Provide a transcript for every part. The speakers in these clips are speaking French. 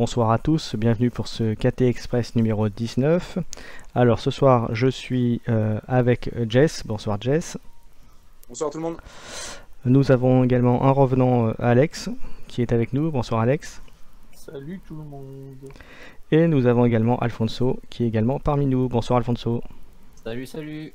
bonsoir à tous, bienvenue pour ce KT Express numéro 19. Alors ce soir je suis avec Jess, bonsoir Jess. Bonsoir tout le monde. Nous avons également un revenant Alex qui est avec nous, bonsoir Alex. Salut tout le monde. Et nous avons également Alfonso qui est également parmi nous, bonsoir Alfonso. Salut, salut.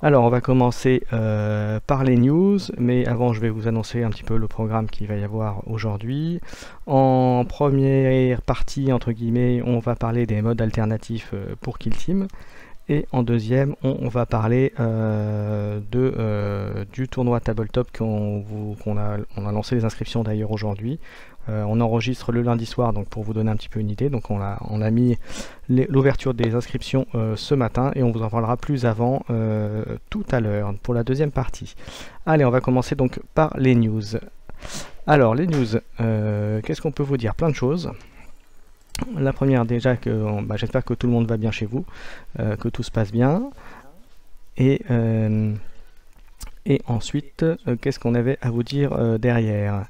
Alors on va commencer par les news, mais avant je vais vous annoncer un petit peu le programme qu'il va y avoir aujourd'hui. En première partie, entre guillemets, on va parler des modes alternatifs pour Kill Team. Et en deuxième, on va parler du tournoi Tabletop on a lancé les inscriptions d'ailleurs aujourd'hui. On enregistre le lundi soir, donc pour vous donner un petit peu une idée. Donc on a mis l'ouverture des inscriptions ce matin et on vous en parlera plus avant tout à l'heure pour la deuxième partie. Allez, on va commencer donc par les news. Alors les news, qu'est-ce qu'on peut vous dire? Plein de choses. La première déjà j'espère que tout le monde va bien chez vous, que tout se passe bien. Et ensuite, qu'est-ce qu'on avait à vous dire derrière?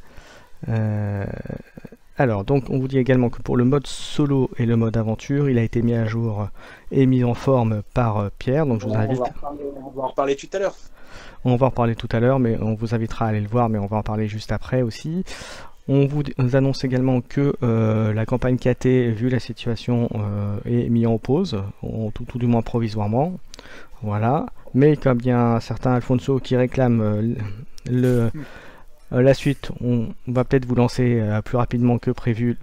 Alors donc on vous dit également que pour le mode solo et le mode aventure, il a été mis à jour et mis en forme par Pierre. Donc je vous invite. On va en reparler tout à l'heure. On va en reparler tout à l'heure, mais on vous invitera à aller le voir, mais on va en parler juste après aussi. On vous annonce également que la campagne KT, vu la situation, est mise en pause, tout du moins provisoirement. Voilà. Mais comme il y a un certain Alfonso qui réclame la suite, on va peut-être vous lancer plus rapidement que prévu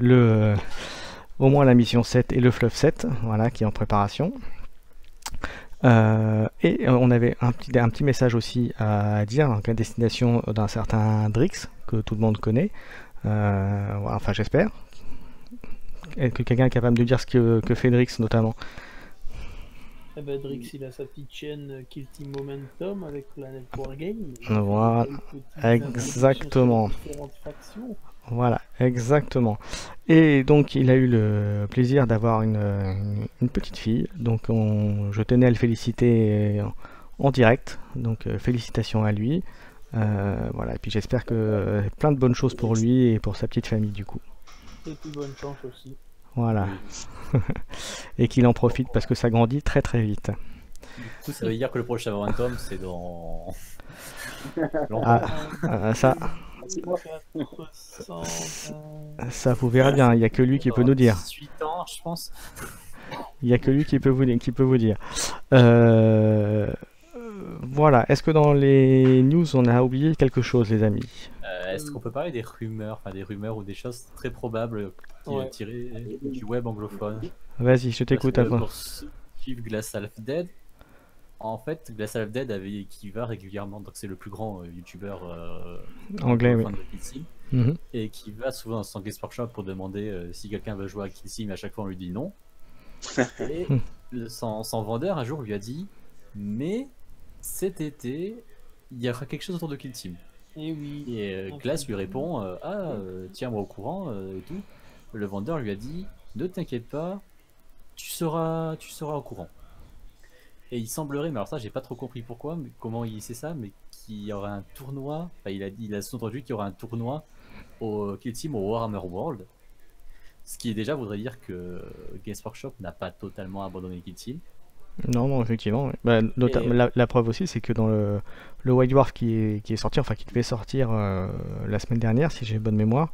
au moins la mission 7 et le Fluff 7, voilà, qui est en préparation. Et on avait un petit message aussi à dire, donc à destination d'un certain Drix, que tout le monde connaît. Voilà, enfin j'espère. Est-ce que quelqu'un est capable de dire ce que fait Drix notamment? Eh ben Drix il a sa petite chaîne Kill Team Momentum avec Planet Wargame. Voilà, exactement. Voilà, exactement. Et donc il a eu le plaisir d'avoir une petite fille. Donc je tenais à le féliciter en direct. Donc félicitations à lui. Voilà, et puis j'espère que plein de bonnes choses pour lui et pour sa petite famille du coup. Et puis bonne chance aussi. Voilà. Et qu'il en profite parce que ça grandit très très vite. Du coup, ça veut dire que le prochain Momentum, c'est dans... Ça vous verrez bien, il n'y a que lui qui peut nous dire. 18 ans, je pense. Il n'y a que lui qui peut vous dire. Voilà, est-ce que dans les news on a oublié quelque chose les amis? Est-ce qu'on peut parler des rumeurs, ou des choses très probables tirées du web anglophone? Vas-y, je t'écoute. Pour ceux qui suivent Glass Half Dead, en fait, Glass Half Dead qui va régulièrement, donc c'est le plus grand youtubeur anglais, oui. de Kill Team, et qui va souvent dans son guest workshop pour demander si quelqu'un veut jouer à Kill Team, et à chaque fois on lui dit non. Et son vendeur un jour lui a dit mais cet été il y aura quelque chose autour de Kill Team. Et oui. Et Glass lui répond tiens-moi au courant et tout. Le vendeur lui a dit ne t'inquiète pas, tu seras au courant. Et il semblerait, mais alors ça j'ai pas trop compris pourquoi, mais comment il sait ça, mais qu'il y aura un tournoi, enfin il a sous-entendu qu'il y aura un tournoi au Kill Team au Warhammer World. Ce qui déjà voudrait dire que Games Workshop n'a pas totalement abandonné Kill Team. Non, effectivement. Oui. Bah, la preuve aussi, c'est que dans le White Dwarf qui est sorti, enfin qui devait sortir la semaine dernière, si j'ai bonne mémoire,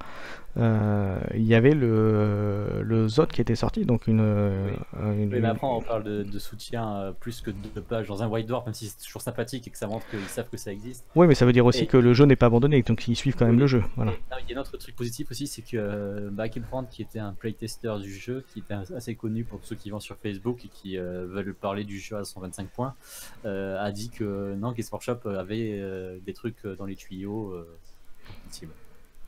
il y avait le Zod qui était sorti, donc mais après on parle de soutien plus que de page dans un White Dwarf, même si c'est toujours sympathique et que ça montre qu'ils savent que ça existe. Oui, mais ça veut dire aussi que le jeu n'est pas abandonné, donc ils suivent quand même le jeu. Voilà. Il y a un autre truc positif aussi, c'est que Michael Brandt, qui était un playtester du jeu, qui était assez connu pour ceux qui vont sur Facebook et qui veulent parler du jeu à 125 points, a dit que non, Games Workshop avait des trucs dans les tuyaux pour Kill Team.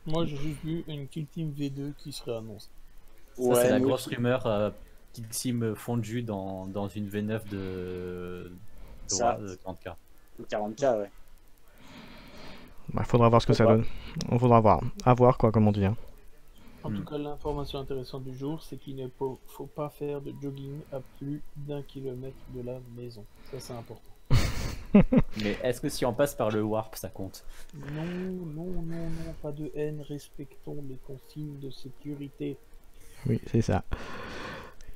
Moi j'ai juste vu une Kill Team V2 qui serait annoncée. Ça c'est la grosse rumeur, Kill Team fondu dans une V9 de 40K. 40K, ouais. Bah, faudra voir ce que ça donne. On faudra voir. À voir quoi, comme on dit. Hein. En tout cas, l'information intéressante du jour, c'est qu'il ne faut pas faire de jogging à plus d'1 kilomètre de la maison. Ça, c'est important. Mais est-ce que si on passe par le warp, ça compte? Non, pas de haine. Respectons les consignes de sécurité. Oui, c'est ça.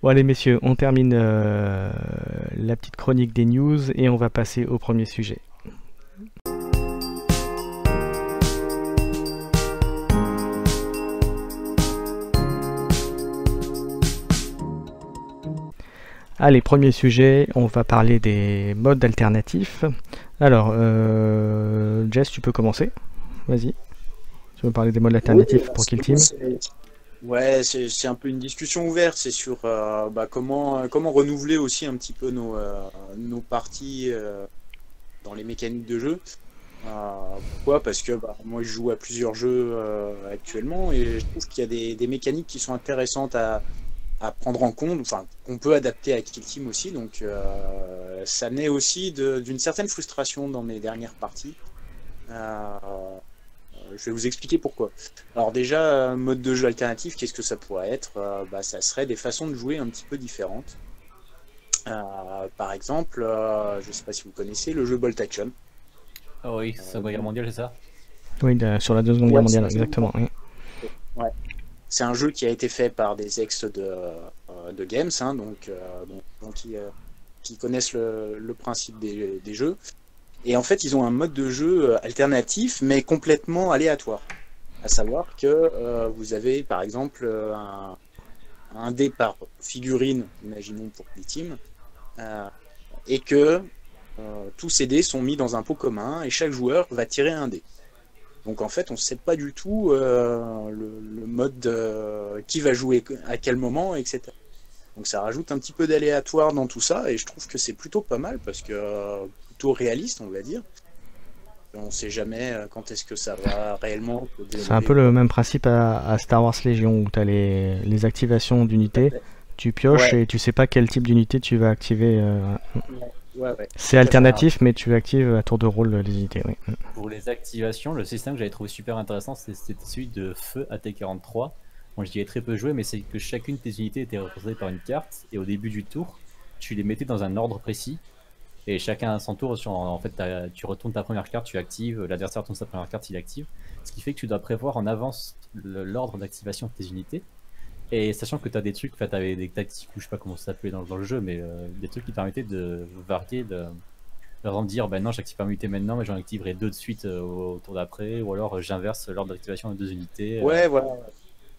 Bon allez messieurs, on termine la petite chronique des news et on va passer au premier sujet. Allez, premier sujet, on va parler des modes alternatifs. Alors, Jess, tu peux commencer. Vas-y. Tu veux parler des modes alternatifs pour Kill Team? Ouais, c'est un peu une discussion ouverte. C'est sur comment renouveler aussi un petit peu nos parties dans les mécaniques de jeu. Pourquoi? Parce que moi je joue à plusieurs jeux actuellement et je trouve qu'il y a des mécaniques qui sont intéressantes à prendre en compte, enfin qu'on peut adapter à Kill Team aussi. Donc ça naît aussi d'une certaine frustration dans mes dernières parties. Je vais vous expliquer pourquoi. Alors déjà, mode de jeu alternatif, qu'est-ce que ça pourrait être? Ça serait des façons de jouer un petit peu différentes. Par exemple, je ne sais pas si vous connaissez le jeu Bolt Action. Ah oui, Seconde Guerre mondiale, c'est ça? Oui, sur la Deuxième Guerre mondiale, c'est exactement. Oui. Ouais. C'est un jeu qui a été fait par des ex de Games, hein, donc qui connaissent le principe des jeux. Et en fait, ils ont un mode de jeu alternatif, mais complètement aléatoire. À savoir que vous avez, par exemple, un dé par figurine, imaginons pour Kill Team, et que tous ces dés sont mis dans un pot commun, et chaque joueur va tirer un dé. Donc en fait, on ne sait pas du tout le mode qui va jouer à quel moment, etc. Donc ça rajoute un petit peu d'aléatoire dans tout ça, et je trouve que c'est plutôt pas mal, parce que plutôt réaliste, on va dire. On ne sait jamais quand est-ce que ça va réellement se dérouler. C'est un peu le même principe à Star Wars Légion, où tu as les activations d'unités, tu pioches et tu sais pas quel type d'unité tu vas activer. C'est alternatif, mais tu actives à tour de rôle les unités. Oui. Pour les activations, le système que j'avais trouvé super intéressant, c'était celui de feu AT-43. Moi, j'y ai très peu joué, mais c'est que chacune de tes unités était représentée par une carte, et au début du tour, tu les mettais dans un ordre précis, et chacun à son tour, en fait, tu retournes ta première carte, tu actives, l'adversaire retourne sa première carte, il active, ce qui fait que tu dois prévoir en avance l'ordre d'activation de tes unités, et sachant que tu as des trucs, tu avais des tactiques, ou je sais pas comment ça s'appelait dans le jeu, mais des trucs qui permettaient de varier, par exemple dire, ben non, j'active pas une unité maintenant, mais j'en activerai deux de suite au tour d'après, ou alors j'inverse l'ordre d'activation de deux unités. Ouais, voilà.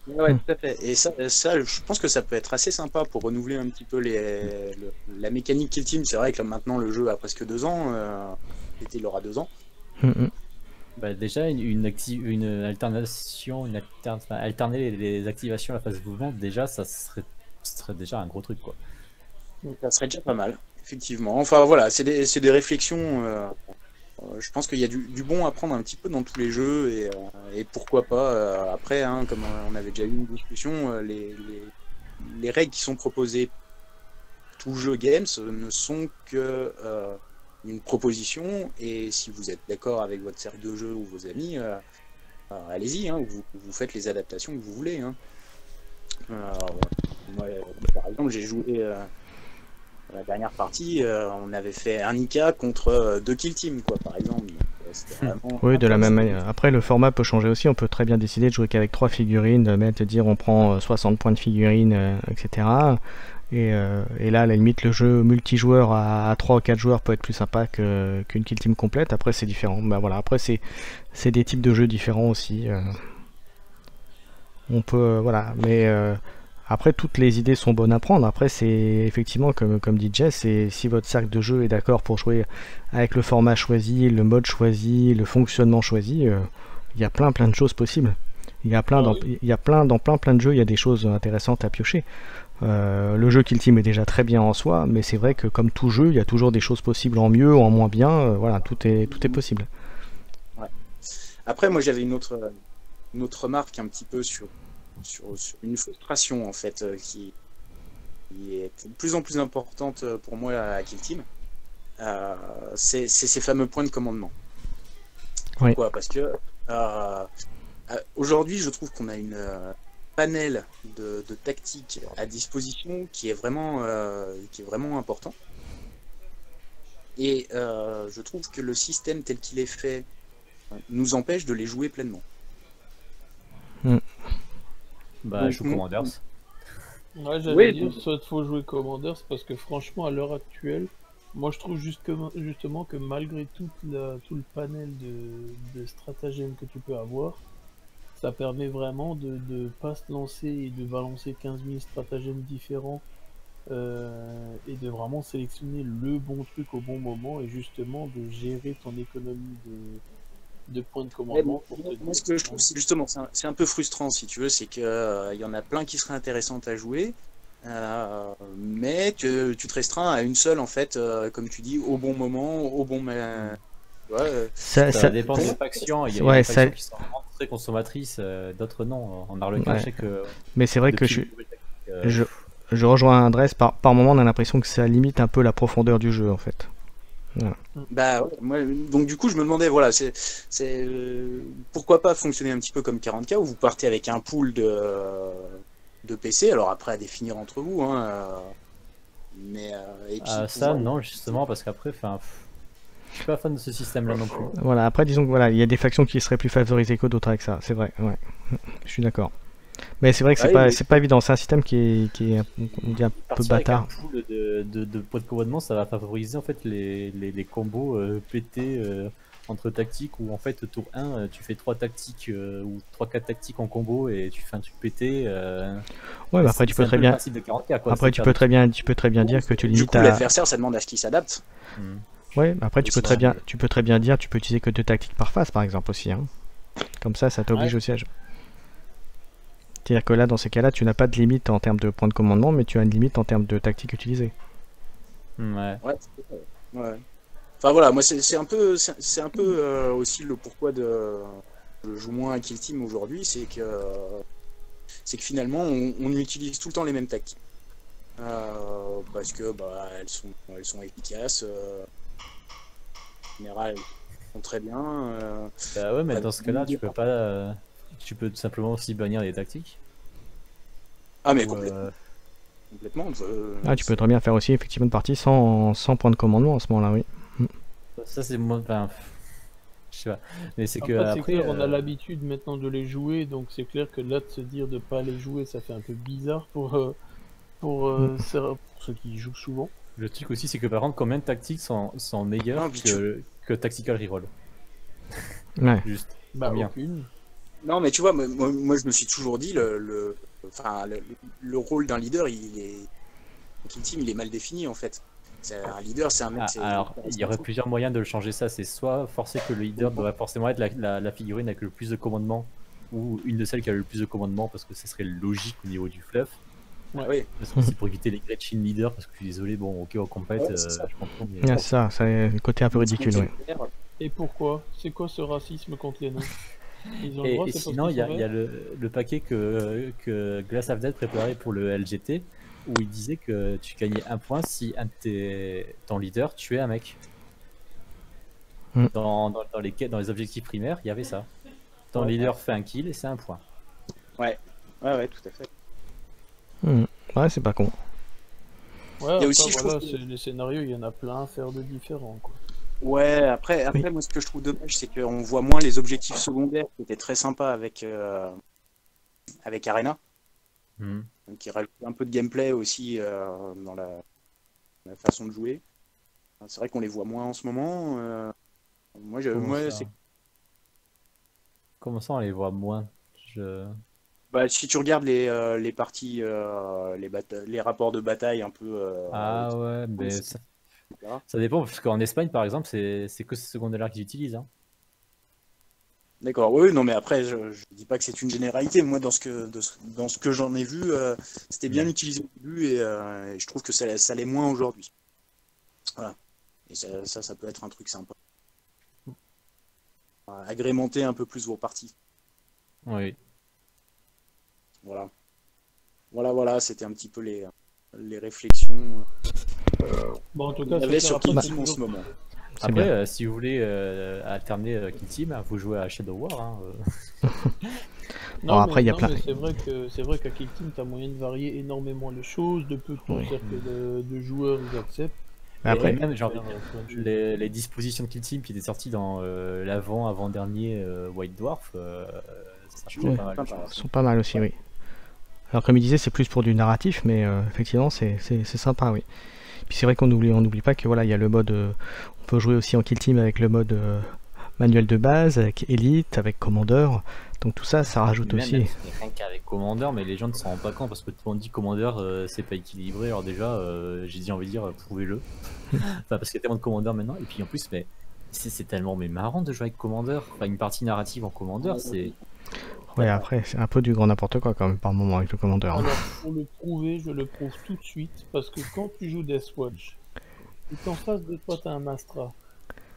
Ouais, tout à fait. Et ça, je pense que ça peut être assez sympa pour renouveler un petit peu la mécanique Kill Team. C'est vrai que là, maintenant, le jeu a presque 2 ans. L'été, il aura 2 ans. Bah, déjà, une alternation, alterner les activations à la phase de mouvement, déjà, ça serait déjà un gros truc, quoi. Ça serait déjà pas mal, effectivement. Enfin, voilà, c'est des réflexions. Je pense qu'il y a du bon à prendre un petit peu dans tous les jeux et pourquoi pas après, hein, comme on avait déjà eu une discussion, les règles qui sont proposées tout jeu Games ne sont que une proposition, et si vous êtes d'accord avec votre cercle de jeu ou vos amis, allez-y, hein, vous faites les adaptations que vous voulez. Hein. Moi, par exemple, j'ai joué la dernière partie, on avait fait un Nika contre 2 Kill Team, quoi, par exemple. Oui, de la même manière. Après, le format peut changer aussi. On peut très bien décider de jouer qu'avec 3 figurines, mettre, dire on prend 60 points de figurines, etc. Et là, à la limite, le jeu multijoueur à 3 ou 4 joueurs peut être plus sympa qu'une Kill Team complète. Après, c'est différent. Bah, voilà. Après, c'est des types de jeux différents aussi. On peut, voilà. Mais après, toutes les idées sont bonnes à prendre. Après, c'est effectivement, comme dit Jess, si votre cercle de jeu est d'accord pour jouer avec le format choisi, le mode choisi, le fonctionnement choisi, il y a plein de choses possibles. Il y a plein dans plein de jeux, il y a des choses intéressantes à piocher. Le jeu Kill Team est déjà très bien en soi, mais c'est vrai que comme tout jeu, il y a toujours des choses possibles en mieux ou en moins bien. Voilà, tout est possible. Ouais. Après, moi, j'avais une autre remarque un petit peu sur une frustration en fait qui est de plus en plus importante pour moi à Kill Team. C'est ces fameux points de commandement. Pourquoi ? Parce que aujourd'hui, je trouve qu'on a une panel de tactiques à disposition qui est vraiment important. Et je trouve que le système tel qu'il est fait nous empêche de les jouer pleinement. Bah, je suis Commanders. Ouais, j'allais Oui, dire, soit faut jouer Commander, c'est parce que franchement, à l'heure actuelle, moi je trouve justement que malgré tout le panel de stratagèmes que tu peux avoir, ça permet vraiment de pas se lancer et de balancer 15 000 stratagèmes différents et de vraiment sélectionner le bon truc au bon moment et justement de gérer ton économie de points de mais commandement pour te moi, dire. ce que je trouve, c'est justement, c'est un peu frustrant, si tu veux, c'est que il y en a plein qui seraient intéressantes à jouer, mais que tu te restreins à une seule, en fait, comme tu dis, au bon moment, au bon. Tu vois, Ça dépend des factions. Il y a ouais, des factions qui sont vraiment très consommatrices, d'autres non. En Arlequin, ouais. je sais que Mais c'est vrai que depuis je, je rejoins Andrés. Par moment, on a l'impression que ça limite un peu la profondeur du jeu, en fait. Voilà. bah, ouais, donc du coup, je me demandais, voilà, pourquoi pas fonctionner un petit peu comme 40K où vous partez avec un pool de PC, alors après à définir entre vous, hein, mais et puis ça, pouvoir. non, justement, parce qu'après, enfin, je suis pas fan de ce système-là non plus. Voilà, après, disons que voilà, il y a des factions qui seraient plus favorisées que d'autres avec ça, c'est vrai, ouais. Je suis d'accord. Mais c'est vrai que Ouais, mais- c'est pas évident, c'est un système qui est on dit un peu Partir avec un bâtard. pool de points de commandement, ça va favoriser en fait les combos pétés entre tactiques où en fait tour 1 tu fais 3 tactiques ou 3-4 tactiques en combo et tu fais un truc pété. Ouais, mais après tu c'est peux un très peu le bien principe de 40K quoi. après c'est faire des tu peux très bien dire que tu Du limites coup, à l'adversaire, ça demande à ce qu'il s'adapte. trucs. ouais, après Et sinon, tu peux très bien dire tu peux utiliser que 2 tactiques par phase par exemple aussi hein. Comme ça t'oblige Ouais. au siège. C'est-à-dire que là dans ces cas-là, tu n'as pas de limite en termes de points de commandement, mais tu as une limite en termes de tactique utilisée. Ouais. Ouais. Ouais. Enfin voilà, moi c'est un peu aussi le pourquoi je joue moins à Kill Team aujourd'hui, c'est que finalement on utilise tout le temps les mêmes tactiques. Parce que bah elles sont efficaces. En général, elles sont très bien. Bah ouais, mais dans ce cas-là, dire- tu peux tout simplement aussi bannir les tactiques. Ah mais Ou, complètement. Ah, tu peux très bien faire aussi effectivement une partie sans points de commandement à ce moment-là, oui. ça c'est moins. Enfin, je sais pas. Mais c'est que Après, c'est après. clair, on a l'habitude maintenant de les jouer, donc c'est clair que là, de se dire de pas les jouer, ça fait un peu bizarre pour ceux qui jouent souvent. Le truc aussi, c'est que par contre, combien de tactiques sont meilleures Non, mais que Tactical Reroll? Ouais. Juste. Bah, Combien? aucune. Non, mais tu vois, moi je me suis toujours dit, enfin, le rôle d'un leader, Kill Team, il est mal défini en fait. Un leader, c'est un mec. Alors, il y aurait plusieurs moyens de le changer ça. C'est soit forcer que le leader doit forcément être la figurine avec le plus de commandements, ou une de celles qui a le plus de commandements, parce que ce serait logique au niveau du fluff. Oui. Parce que c'est pour éviter les Gretchen leaders, parce que je suis désolé, bon, ok, on compète, Ouais, c'est ça. je comprends, mais Ouais, ça, c'est le côté un peu ridicule, ouais. Et pourquoi? C'est quoi ce racisme contre les nains? Ils ont le Et, droit, et c'est parce sinon, il qu'ils y sont a verts. le paquet que Glass of Death préparait pour le LGT, où il disait que tu gagnais un point si ton leader tuait un mec. Mm. Dans les objectifs primaires, il y avait ça. Ton Ouais. leader fait un kill et c'est un point. Ouais, tout à fait. Ouais, c'est pas con. Ouais, Il y a après, aussi, je voilà, trouve que- les scénarios, il y en a plein à faire de différents, quoi. Ouais, après, moi, ce que je trouve dommage, c'est qu'on voit moins les objectifs secondaires qui étaient très sympas avec Arena, Hmm. donc qui rajoute un peu de gameplay aussi dans la façon de jouer. C'est vrai qu'on les voit moins en ce moment. Comment ça c'est Comment ça, on les voit moins? bah, si tu regardes les parties, les rapports de bataille un peu. Ah ouais, mais etc. ça dépend, parce qu'en Espagne, par exemple, c'est que ce secondaire qu'ils utilisent. Hein. D'accord, oui, non, mais après, je dis pas que c'est une généralité. Moi, dans ce que j'en ai vu, c'était bien utilisé au début et je trouve que ça l'est moins aujourd'hui. Voilà. Et ça peut être un truc sympa. Agrémenter un peu plus vos parties. Oui. Voilà. Voilà, c'était un petit peu les réflexions Bon, en tout qu'il cas, y avait c'est sur clair, Kill après, Team c'est en ce toujours- moment. C'est Après, bien. si vous voulez alterner Kill Team, vous jouez à Shadow War. Hein, Non, Bon, après, il y a non, plein- mais c'est vrai qu'à Kill Team, t'as moyen de varier énormément les choses, de peu de ton Oui. cercle de joueurs, ils acceptent. Mais Et après, même, genre, Plein de choses. les dispositions de Kill Team qui étaient sorties dans avant-dernier White Dwarf, ça changeait Ouais. pas mal de Sympa. choses. sont pas mal aussi, oui. Alors comme il disait, c'est plus pour du narratif, mais effectivement c'est sympa, oui. Puis c'est vrai qu'on n'oublie pas que voilà, il y a le mode, on peut jouer aussi en kill team avec le mode manuel de base, avec Elite, avec Commander, donc tout ça, ça rajoute Même, aussi. même rien qu'avec Commander, mais les gens ne s'en rendent pas compte parce que tout le monde dit Commander c'est pas équilibré. Alors déjà, j'ai dit envie de dire prouvez-le. Enfin, parce qu'il y a tellement de Commander maintenant. Et puis en plus, mais c'est tellement marrant de jouer avec Commander. Enfin, une partie narrative en Commander, c'est. Ouais, après, c'est un peu du grand n'importe quoi quand même par moment avec le Commander. Alors, pour le prouver, je le prouve tout de suite, parce que quand tu joues Deathwatch, et qu'en face de toi, t'as un Astra,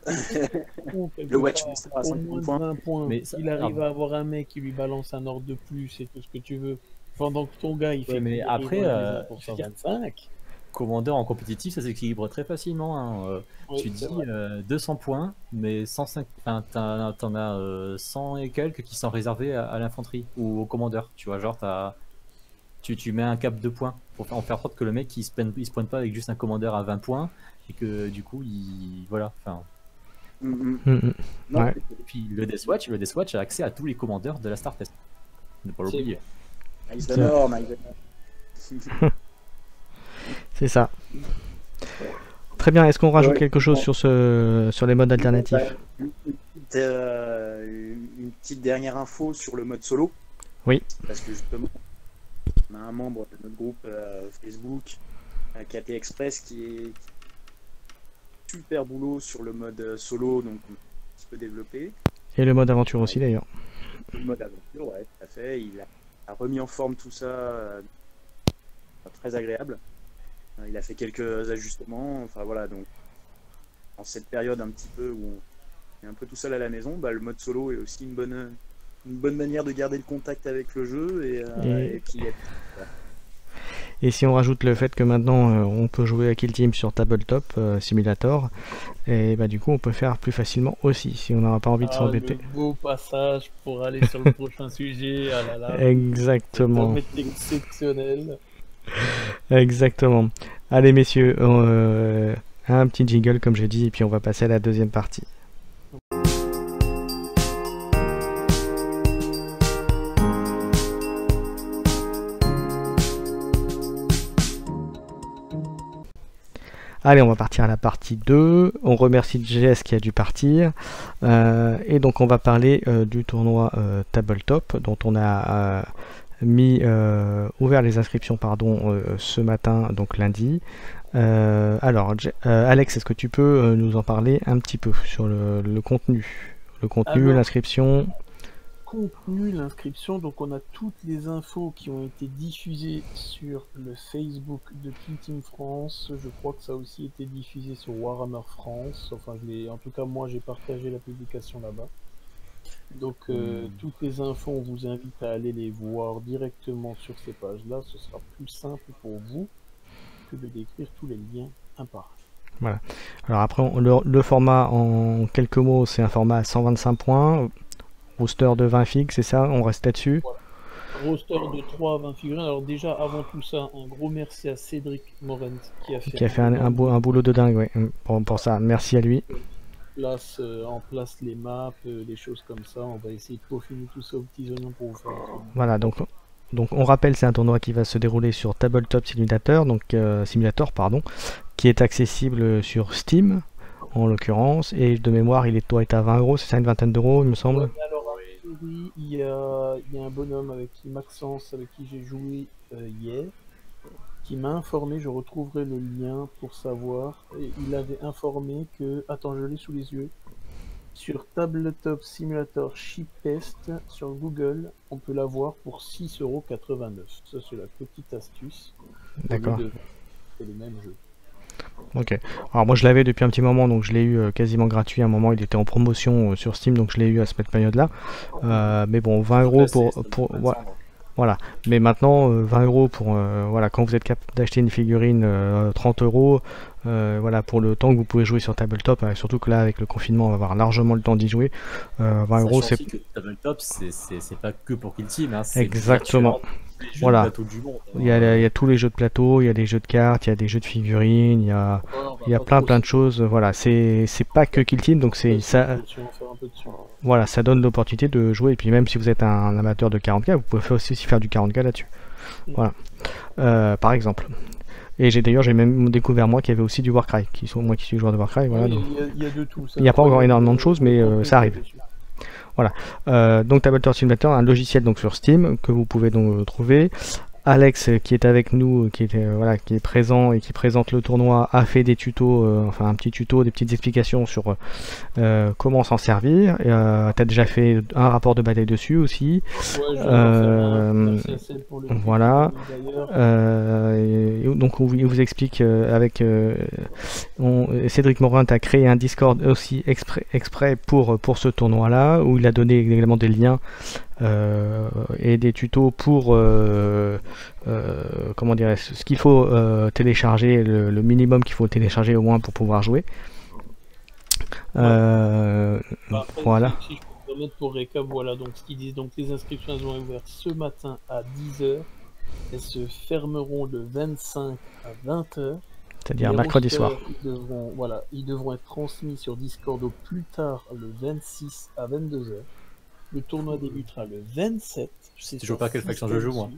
Le Watchmaster à au 5 moins de points. 20 points, Mais ça- il arrive à avoir un mec qui lui balance un ordre de plus et tout ce que tu veux, pendant que ton gars, il fait... mais il après, roule les uns pour je veux dire, 125. Commander en compétitif, ça s'équilibre très facilement. Hein. Oui, Tu c'est dis vrai. 200 points, mais 105, enfin, t'en as 100 et quelques qui sont réservés à l'infanterie ou au commandeur. Tu vois, genre, tu mets un cap de points pour en faire sorte que le mec il se pointe pas avec juste un commandeur à 20 points et que du coup, voilà. Enfin, Non, Ouais. et puis le Deathwatch a accès à tous les commandeurs de la Starfest. Ne pas C'est l'oublier. Nice Donor, C'est ça. Très bien, est-ce qu'on rajoute quelque chose sur les modes alternatifs? Une petite dernière info sur le mode solo. Oui. Parce que justement, on a un membre de notre groupe Facebook, KT Express, qui est super boulot sur le mode solo, donc un petit peu développé. Et le mode aventure aussi d'ailleurs. Le mode aventure, ouais, tout à fait. Il a remis en forme tout ça, très agréable. Il a fait quelques ajustements, enfin voilà, donc en cette période un petit peu où on est un peu tout seul à la maison, bah, le mode solo est aussi une bonne manière de garder le contact avec le jeu et puis Et si on rajoute le fait que maintenant on peut jouer à Kill Team sur Tabletop Simulator, et bah du coup on peut faire plus facilement aussi si on n'aura pas envie de s'embêter. Le beau passage pour aller sur le prochain sujet, ah là là. Exactement. Ça va être exceptionnel. Exactement. Allez messieurs, un petit jingle comme j'ai dit et puis on va passer à la deuxième partie. Allez, on va partir à la partie 2. On remercie JS qui a dû partir. Et donc on va parler du tournoi Tabletop dont on a ouvert les inscriptions ce matin, donc lundi. Alors, Alex, est-ce que tu peux nous en parler un petit peu sur le contenu? Le contenu, Alors, l'inscription. Contenu, l'inscription, donc on a toutes les infos qui ont été diffusées sur le Facebook de Kill Team France. Je crois que ça a aussi été diffusé sur Warhammer France. Enfin, en tout cas, moi j'ai partagé la publication là-bas. Donc toutes les infos, on vous invite à aller les voir directement sur ces pages-là. Ce sera plus simple pour vous que de décrire tous les liens un par un. Voilà. Alors après, le format en quelques mots, c'est un format à 125 points. Roster de 20 figues, c'est ça? On reste là-dessus? Voilà. Roster de 3 à 20 figurines. Alors déjà, avant tout ça, un gros merci à Cédric Morent qui a fait un boulot de dingue, ouais, pour ça. Merci à lui. En place les maps, les choses comme ça. On va essayer de peaufiner tout ça aux petits oignons pour vous faire un truc. Voilà, donc on rappelle, c'est un tournoi qui va se dérouler sur Tabletop Simulator, qui est accessible sur Steam en l'occurrence, et de mémoire il doit être à 20 €, c'est ça, une vingtaine d'euros il me semble. Ouais, alors oui, il y a un bonhomme avec qui Maxence, avec qui j'ai joué hier, qui m'a informé, je retrouverai le lien pour savoir, et il avait informé que, attends, je l'ai sous les yeux, sur Tabletop Simulator Cheapest sur Google, on peut l'avoir pour 6,89 €. Ça c'est la petite astuce. D'accord. C'est le même jeu. Ok. Alors moi je l'avais depuis un petit moment, donc je l'ai eu quasiment gratuit. À un moment il était en promotion sur Steam, donc je l'ai eu à cette période-là. Mais bon, 20 € voilà. Mais maintenant 20 € pour voilà, quand vous êtes capable d'acheter une figurine 30 €, voilà, pour le temps que vous pouvez jouer sur Tabletop, surtout que là avec le confinement on va avoir largement le temps d'y jouer. 20 € c'est que Tabletop c'est pas que pour Kill Team, hein, exactement. Voilà, il y a tous les jeux de plateau, il y a des jeux de cartes, il y a des jeux de figurines, il y a plein de choses. Voilà, c'est pas que Kill Team, donc c'est ça. Voilà, ça donne l'opportunité de jouer. Et puis même si vous êtes un amateur de 40K, vous pouvez aussi faire du 40K là-dessus. Voilà, par exemple. Et j'ai même découvert moi qu'il y avait aussi du Warcry, moi qui suis joueur de Warcry. Voilà, Oui, donc. il y a de tout. Il n'y a pas encore énormément de choses, mais ça arrive. Dessus. Donc Tabletop Simulator, un logiciel donc sur Steam que vous pouvez donc trouver. Alex qui est avec nous, qui est présent et qui présente le tournoi, a fait des tutos, enfin un petit tuto, des petites explications sur comment s'en servir. Tu as déjà fait un rapport de bataille dessus aussi. Ouais, je vais en faire un. Merci à celle pour le Voilà. d'ailleurs. Donc il vous explique Cédric Morin a créé un Discord aussi exprès pour ce tournoi-là, où il a donné également des liens et des tutos pour comment dirais ce qu'il faut télécharger, le minimum qu'il faut télécharger au moins pour pouvoir jouer. Après, Voilà. si je peux me permettre pour récap, voilà donc ce qu'ils disent. Donc les inscriptions elles ont ouvert ce matin à 10h. Elles se fermeront de 25 à 20h. C'est-à-dire Les mercredi rosters, soir. ils devront être transmis sur Discord au plus tard le 26 à 22h. Le tournoi débutera le 27. Tu joues pas à quelle faction je joue, moi.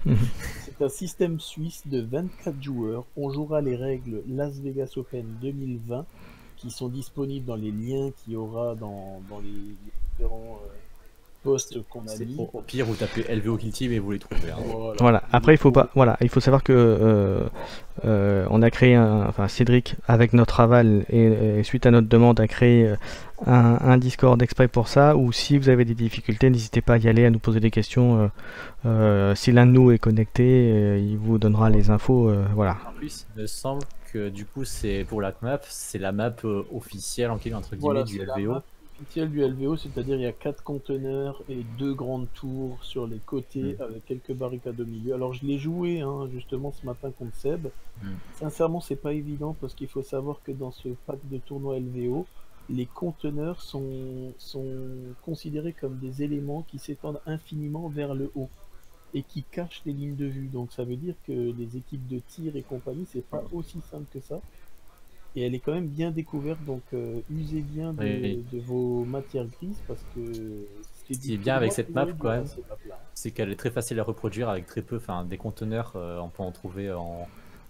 C'est un système suisse de 24 joueurs. On jouera les règles Las Vegas Open 2020 qui sont disponibles dans les liens qu'il y aura dans les différents posts qu'on a mis. Au pire, vous tapez LVO Kill Team et vous les trouvez. Hein. Voilà. Après, il faut savoir que on a créé Cédric, avec notre aval et suite à notre demande, a créé un Discord exprès pour ça, où si vous avez des difficultés, n'hésitez pas à y aller, à nous poser des questions. Si l'un de nous est connecté, il vous donnera les infos. Voilà. En plus, il me semble que du coup, c'est pour la map, c'est la map officielle entre guillemets Voilà, du c'est la LVO. map officielle du LVO, c'est-à-dire il y a 4 conteneurs et 2 grandes tours sur les côtés avec quelques barricades au milieu. Alors je l'ai joué justement ce matin contre Seb. Sincèrement, c'est pas évident parce qu'il faut savoir que dans ce pack de tournoi LVO, les conteneurs sont considérés comme des éléments qui s'étendent infiniment vers le haut et qui cachent les lignes de vue. Donc ça veut dire que les équipes de tir et compagnie, c'est pas aussi simple que ça. Et elle est quand même bien découverte, donc usez bien de vos matières grises parce que ce qui est bien avec cette map quand même, c'est qu'elle est très facile à reproduire avec très peu, enfin des conteneurs, on peut en trouver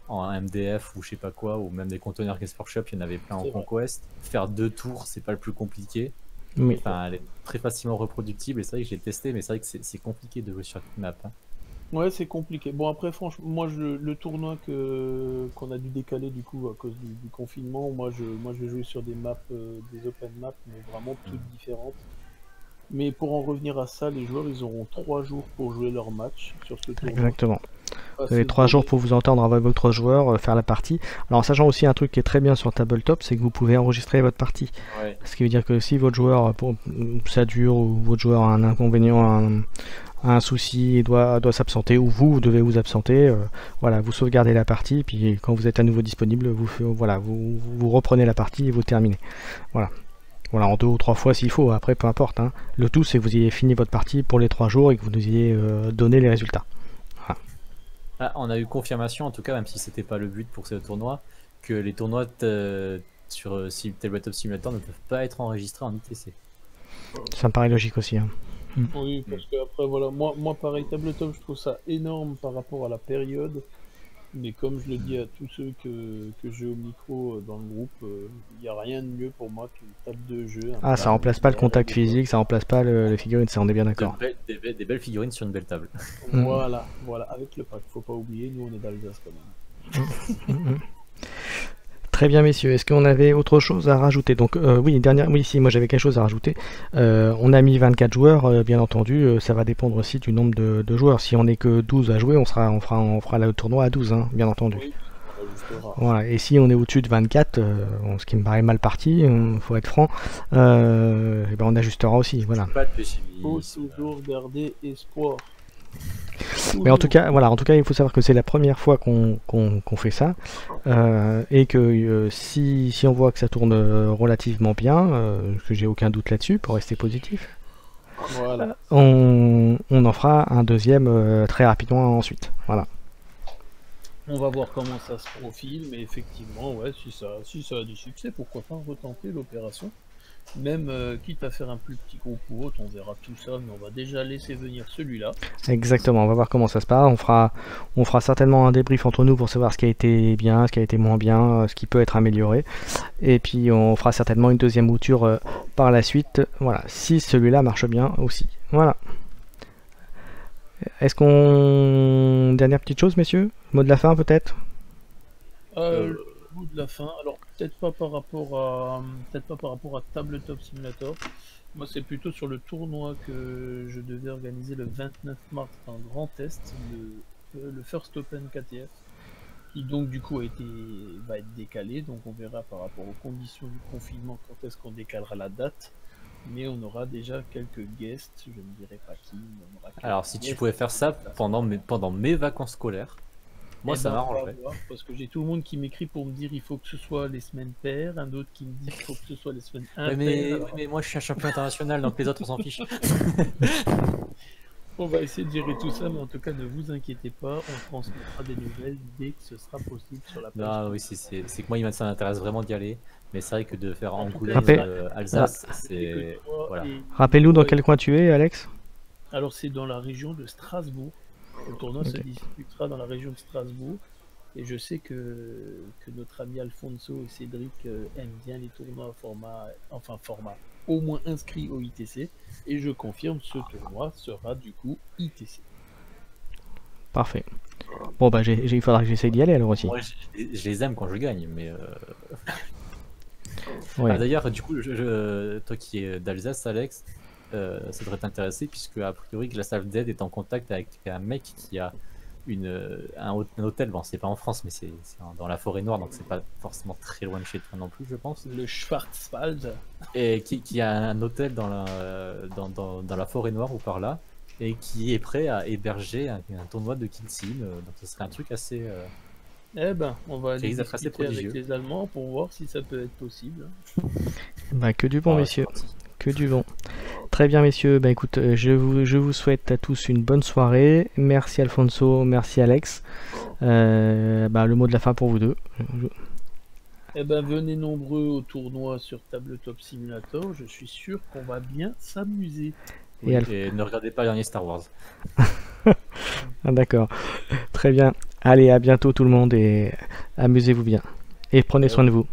en MDF ou je sais pas quoi, ou même des conteneurs Games Workshop, il y en avait plein en Conquest. Faire 2 tours, c'est pas le plus compliqué. Oui. Enfin, elle est très facilement reproductible et c'est vrai que j'ai testé, mais c'est vrai que c'est compliqué de jouer sur cette map. Hein. Ouais, c'est compliqué. Bon, après, franchement, moi, le tournoi qu'on a dû décaler du coup à cause du confinement, moi, je vais jouer sur des maps, des open maps, mais vraiment toutes différentes. Mais pour en revenir à ça, les joueurs, ils auront 3 jours pour jouer leur match sur ce tournoi. Exactement. Vous avez 3 jours pour vous entendre avec votre joueur, faire la partie. Alors, en sachant aussi un truc qui est très bien sur Tabletop, c'est que vous pouvez enregistrer votre partie. Ouais. Ce qui veut dire que si votre joueur, ça dure, ou votre joueur a un inconvénient, un souci et doit s'absenter, ou vous devez vous absenter, voilà, vous sauvegardez la partie, puis quand vous êtes à nouveau disponible, vous reprenez la partie et vous terminez. Voilà, en 2 ou 3 fois s'il faut, après peu importe. Hein. Le tout c'est que vous ayez fini votre partie pour les 3 jours et que vous nous ayez donné les résultats. Voilà. Ah, on a eu confirmation, en tout cas, même si c'était pas le but pour ce tournoi, que les tournois sur Tabletop Simulator ne peuvent pas être enregistrés en ITC. Ça me paraît logique aussi. Hein. Oui, parce que après, voilà, moi pareil, Tabletop, je trouve ça énorme par rapport à la période. Mais comme je le dis à tous ceux que j'ai au micro dans le groupe, il n'y a rien de mieux pour moi qu'une table de jeu. Ça remplace pas le contact physique, ça remplace pas les figurines, ça on est bien d'accord. Des belles figurines sur une belle table. Voilà, avec le pack, faut pas oublier, nous on est d'Alsace quand même. Très bien messieurs, est-ce qu'on avait autre chose à rajouter? Donc oui, si moi j'avais quelque chose à rajouter. On a mis 24 joueurs, bien entendu, ça va dépendre aussi du nombre de joueurs. Si on n'est que 12 à jouer, on fera le tournoi à 12, hein, bien entendu. Oui, voilà. Et si on est au-dessus de 24, ce qui me paraît mal parti, faut être franc, on ajustera aussi. Voilà. Il faut toujours garder espoir. Mais en tout cas, il faut savoir que c'est la première fois qu'on fait ça, et que si on voit que ça tourne relativement bien, que j'ai aucun doute là-dessus, pour rester positif, voilà. On en fera un deuxième très rapidement ensuite. Voilà. On va voir comment ça se profile, mais effectivement, ouais, si ça a du succès, pourquoi pas retenter l'opération. Même quitte à faire un plus petit groupe ou autre, on verra tout ça, mais on va déjà laisser venir celui-là. Exactement, on va voir comment ça se passe. On fera certainement un débrief entre nous pour savoir ce qui a été bien, ce qui a été moins bien, ce qui peut être amélioré. Et puis on fera certainement une deuxième mouture par la suite. Voilà, si celui-là marche bien aussi. Voilà. Est-ce qu'on... Dernière petite chose, messieurs? Mot de la fin peut-être? Le mot de la fin, alors peut-être pas par rapport à Tabletop Simulator. Moi, c'est plutôt sur le tournoi que je devais organiser le 29 mars, un grand test, le First Open KTF, qui donc du coup va être décalé. Donc on verra par rapport aux conditions du confinement quand est-ce qu'on décalera la date. Mais on aura déjà quelques guests, je ne dirai pas qui, mais on aura quelques Alors, si tu guests. pouvais faire ça pendant mes vacances scolaires, moi Eh ça ben, on va m'arrangerait. voir, parce que j'ai tout le monde qui m'écrit pour me dire il faut que ce soit les semaines paires, un autre qui me dit il faut que ce soit les semaines Ouais, impaires. mais moi je suis un champion international, donc les autres on s'en fiche. On va essayer de gérer tout ça, mais en tout cas ne vous inquiétez pas, on transmettra des nouvelles dès que ce sera possible sur la page. Non, oui, c'est que moi ça m'intéresse vraiment d'y aller, mais c'est vrai que de faire En tout Angoulême, cas, Alsace, Et que c'est... toi Voilà. et- Rappelle-nous dans quel coin tu es, Alex? Alors c'est dans la région de Strasbourg. Le tournoi se Ok. disputera dans la région de Strasbourg. Et je sais que notre ami Alfonso et Cédric aiment bien les tournois format au moins inscrit au ITC. Et je confirme, ce tournoi sera du coup ITC. Parfait. Bon bah il faudra que j'essaye d'y aller alors aussi. Moi je les aime quand je gagne, mais... Ouais. Ah, d'ailleurs, du coup, toi qui es d'Alsace, Alex, ça devrait t'intéresser puisque a priori Glass Dead est en contact avec un mec qui a un hôtel. Bon, c'est pas en France, mais c'est dans la forêt noire, donc c'est pas forcément très loin de chez toi non plus, je pense. Le Schwarzwald. Et qui a un hôtel dans la forêt noire ou par là, et qui est prêt à héberger un tournoi de Kill Sim. Donc ce serait un truc assez. Eh ben, on va aller risque d'être assez discuter avec prodigieux. les Allemands pour voir si ça peut être possible. Bah que du bon, Ah, messieurs. c'est parti. Que du bon. Très bien, messieurs. Bah écoute, je vous souhaite à tous une bonne soirée. Merci Alfonso, merci Alex. Bah, le mot de la fin pour vous deux. Eh ben, venez nombreux au tournoi sur Tabletop Simulator. Je suis sûr qu'on va bien s'amuser. Et Alf- Et ne regardez pas le dernier Star Wars. Ah, d'accord. Très bien. Allez, à bientôt tout le monde et amusez-vous bien. Et prenez soin de vous.